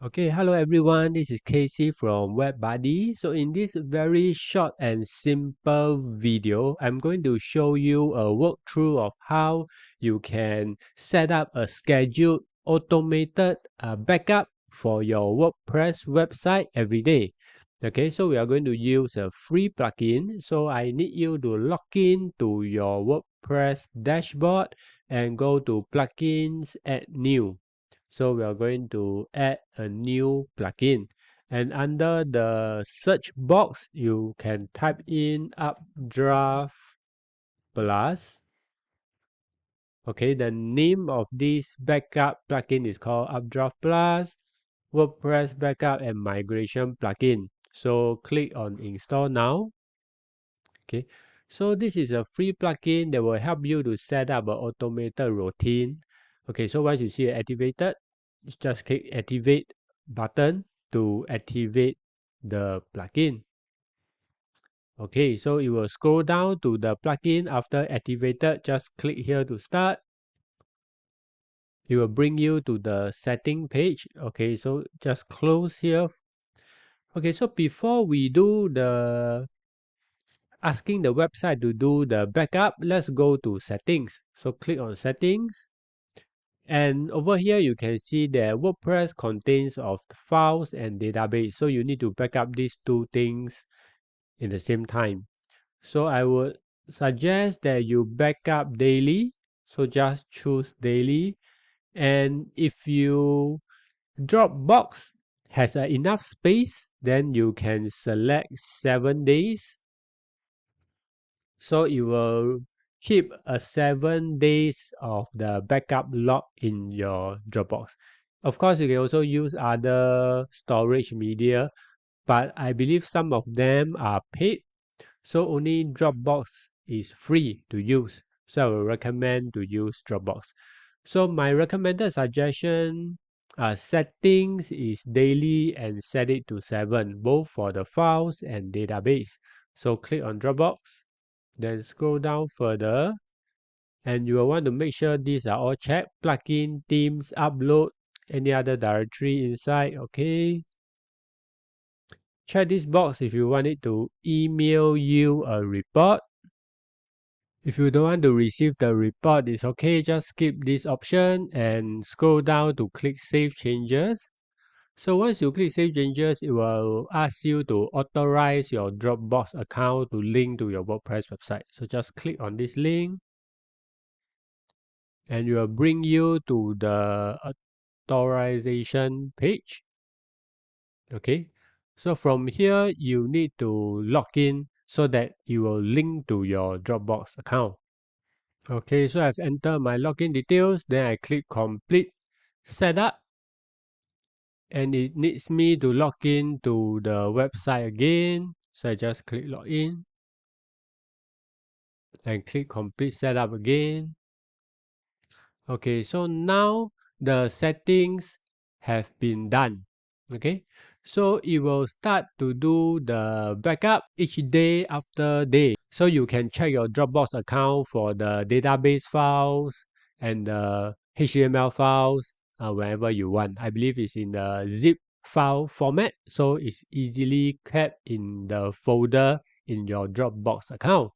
Okay, hello everyone. This is Casey from WebBuddy. So in this very short and simple video, I'm going to show you a walkthrough of how you can set up a scheduled automated backup for your WordPress website every day. Okay, so we are going to use a free plugin. So I need you to log in to your WordPress dashboard and go to Plugins, Add New. So we are going to add a new plugin. And under the search box, you can type in Updraft Plus. Okay, the name of this backup plugin is called Updraft Plus, WordPress Backup and Migration Plugin. So click on Install Now. Okay, so this is a free plugin that will help you to set up an automated routine. Okay, so once you see it activated, just click activate button to activate the plugin. Okay, so it will scroll down to the plugin. After activated, just click here to start. It will bring you to the setting page. Okay, so just close here. Okay, so before we do the asking the website to do the backup, let's go to settings. So click on settings. And over here, you can see that WordPress contains of files and database. So you need to back up these two things in the same time. So I would suggest that you back up daily. So just choose daily. And if you Dropbox has enough space, then you can select 7 days. So it will keep a 7 days of the backup log in your Dropbox. Of course, you can also use other storage media, but I believe some of them are paid. So only Dropbox is free to use. So I will recommend to use Dropbox. So my recommended suggestion settings is daily and set it to 7, both for the files and database. So click on Dropbox. Then scroll down further and you will want to make sure these are all checked. Plugin, themes, upload, any other directory inside. Okay. Check this box if you want it to email you a report. If you don't want to receive the report, it's okay. Just skip this option and scroll down to click Save Changes. So once you click Save Changes, it will ask you to authorize your Dropbox account to link to your WordPress website. So just click on this link and it will bring you to the authorization page. Okay, so from here you need to log in so that it will link to your Dropbox account. Okay, so I've entered my login details, then I click complete setup and it needs me to log in to the website again. So I just click login and click complete setup again. Okay, so now the settings have been done. Okay, so it will start to do the backup each day after day. So you can check your Dropbox account for the database files and the HTML files whenever you want. I believe it's in the zip file format, so it's easily kept in the folder in your Dropbox account.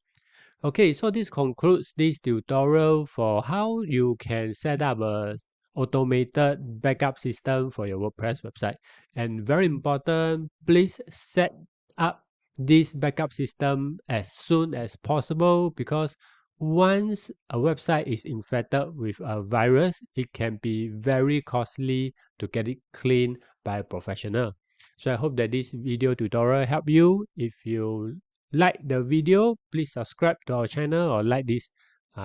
Okay, so this concludes this tutorial for how you can set up a automated backup system for your WordPress website. And very important, please set up this backup system as soon as possible because once a website is infected with a virus, it can be very costly to get it cleaned by a professional. So I hope that this video tutorial helped you. If you like the video, please subscribe to our channel or like this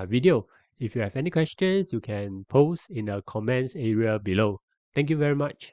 video. If you have any questions, you can post in the comments area below. Thank you very much.